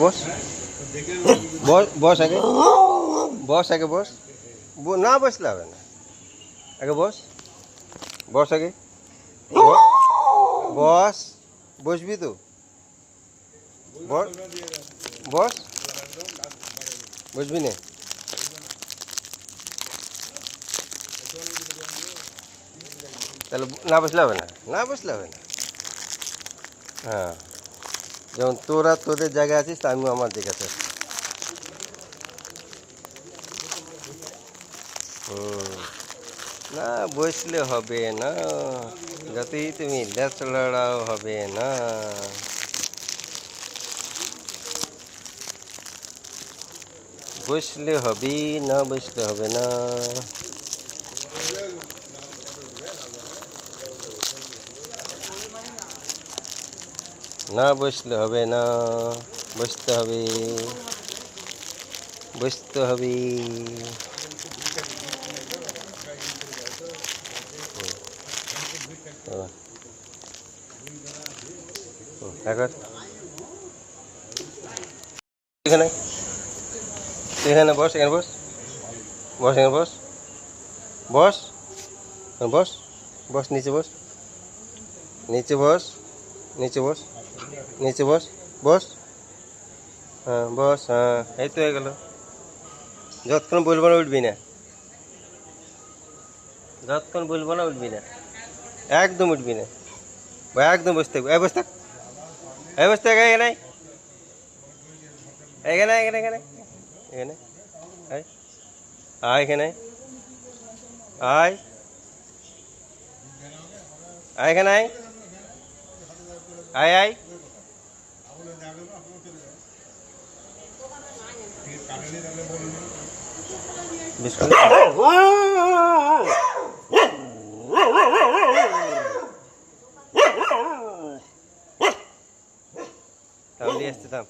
বস বস বস আগে বস আগে বস না বসলে হবে না আগে বস বস আগে বস বসবি তো বস বস বসবি না তাহলে না বসলে হবে না না বসলে হবে না হ্যাঁ যেমন তোরা তোদের জায়গায় আছিস আমিও আমার জায়গাতে আছি না বসলে হবে না যতই তুমি ল্যাচ লড়াও হবে না বসলে হবে না বসলে হবে না না বসলে হবে না বসতে হবে বসতে হবে এখন এখানে এখানে বস এখানে বস বস এখানে বস বস বস বস নিচে বস নিচে বস নিচে বস নিচে বস বস হ্যাঁ বস হ্যাঁ এই তো হয়ে গেল যতক্ষণ বলবো না উঠবি না যতক্ষণ বলবো না উঠবি না একদম উঠবি না একদম বসে থাকবি এই বসে থাক এই বসে থাক এখানে এখানে এখানে এখানে এখানে আয় আয় এখানে আয় আয় এখানে আয় আয় আয় বিস্কুট থাম দিয়ে আসতে থাম